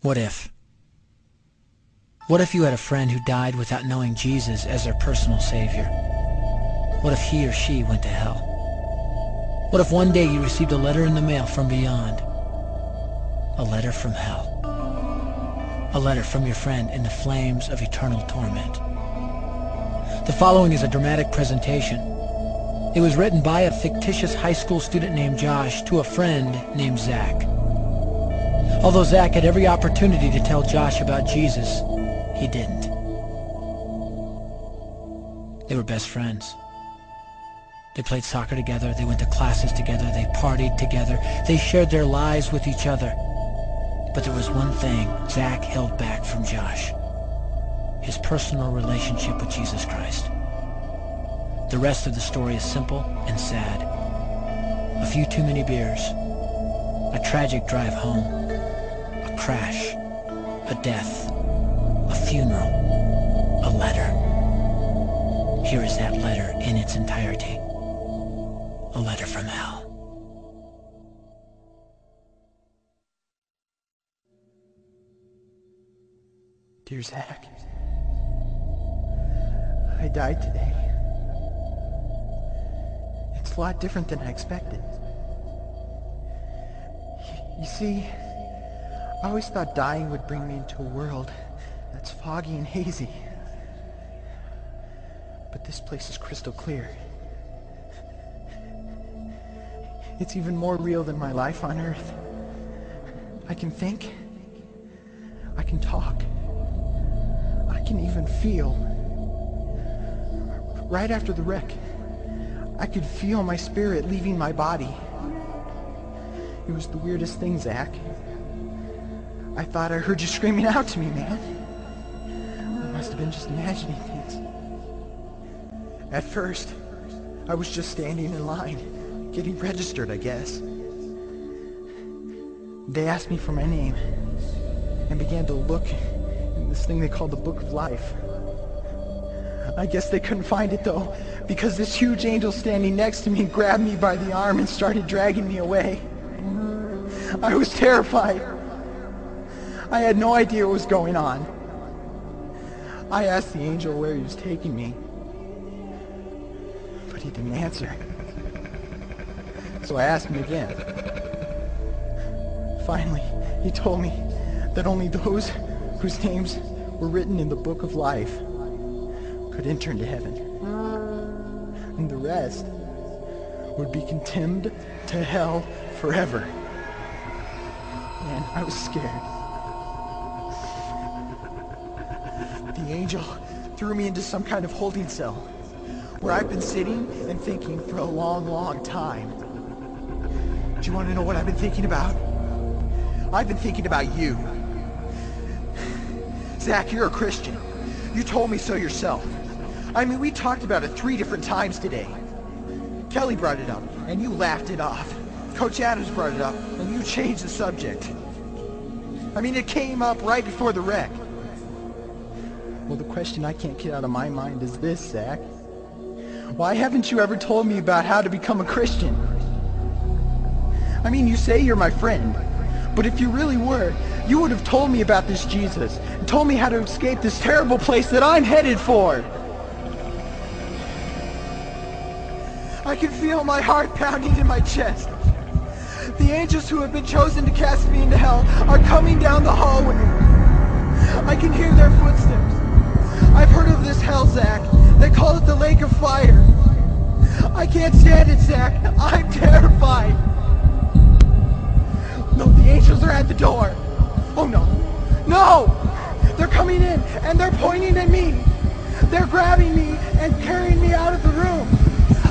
What if? What if you had a friend who died without knowing Jesus as their personal savior? What if he or she went to hell? What if one day you received a letter in the mail from beyond? A letter from hell. A letter from your friend in the flames of eternal torment. The following is a dramatic presentation. It was written by a fictitious high school student named Josh to a friend named Zach. Although Zach had every opportunity to tell Josh about Jesus, he didn't. They were best friends. They played soccer together, they went to classes together, they partied together, they shared their lives with each other. But there was one thing Zach held back from Josh: his personal relationship with Jesus Christ. The rest of the story is simple and sad. A few too many beers, a tragic drive home, a crash, a death, a funeral, a letter. Here is that letter in its entirety. A letter from hell. Dear Zach, I died today. It's a lot different than I expected. You see, I always thought dying would bring me into a world that's foggy and hazy. But this place is crystal clear. It's even more real than my life on Earth. I can think. I can talk. I can even feel. Right after the wreck, I could feel my spirit leaving my body. It was the weirdest thing, Zach. I thought I heard you screaming out to me, man. I must have been just imagining things. At first, I was just standing in line, getting registered, I guess. They asked me for my name and began to look in this thing they called the Book of Life. I guess they couldn't find it though, because this huge angel standing next to me grabbed me by the arm and started dragging me away. I was terrified. I had no idea what was going on. I asked the angel where he was taking me, but he didn't answer. So I asked him again. Finally, he told me that only those whose names were written in the Book of Life could enter into heaven. And the rest would be condemned to hell forever. Man, I was scared. The angel threw me into some kind of holding cell where I've been sitting and thinking for a long, long time. Do you want to know what I've been thinking about? I've been thinking about you. Zach, you're a Christian. You told me so yourself. I mean, we talked about it 3 different times today. Kelly brought it up, and you laughed it off. Coach Adams brought it up, and you changed the subject. I mean, it came up right before the wreck. Well, the question I can't get out of my mind is this, Zach. Why haven't you ever told me about how to become a Christian? I mean, you say you're my friend, but if you really were, you would have told me about this Jesus and told me how to escape this terrible place that I'm headed for. I can feel my heart pounding in my chest. The angels who have been chosen to cast me into hell are coming down the hallway. I can hear their footsteps. I've heard of this hell, Zach. They call it the lake of fire. I can't stand it, Zach. I'm terrified. No, the angels are at the door. Oh no. No! They're coming in and they're pointing at me. They're grabbing me and carrying me out of the room.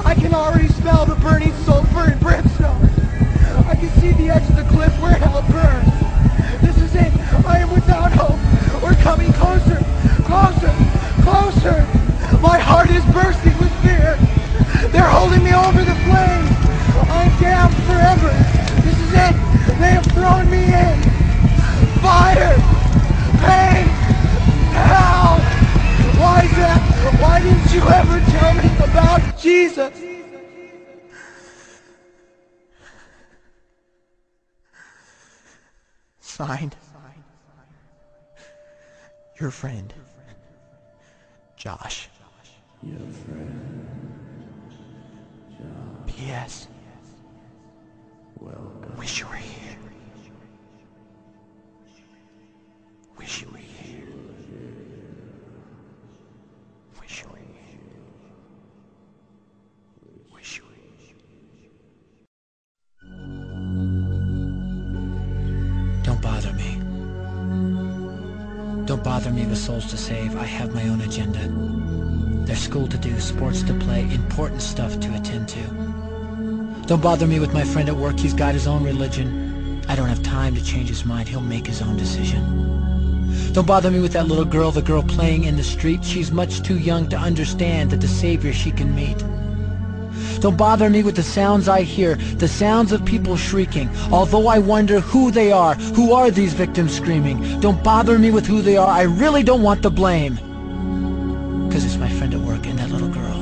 I can already smell the burning sulfur and brimstone. I can see the edge of the cliff where hell burns. This is it. I am without hope. We're coming closer, closer, closer. My heart is bursting with fear. They're holding me over the flames. I'm damned forever. This is it. They have thrown me in. Fire, pain, hell. Why, Zach? Why didn't you ever tell me about Jesus? Signed, Your friend, Josh. Your friend, Josh. P.S. Welcome. Wish you were here. Wish you were here. Wish you were here. Wish you were here. Don't bother me. Don't bother me with souls to save. I have my own agenda. There's school to do, sports to play, important stuff to attend to. Don't bother me with my friend at work. He's got his own religion. I don't have time to change his mind. He'll make his own decision. Don't bother me with that little girl, the girl playing in the street. She's much too young to understand that the savior she can meet. Don't bother me with the sounds I hear, the sounds of people shrieking, although I wonder who they are. Who are these victims screaming? Don't bother me with who they are. I really don't want the blame. 'Cause it's my friend at work and that little girl.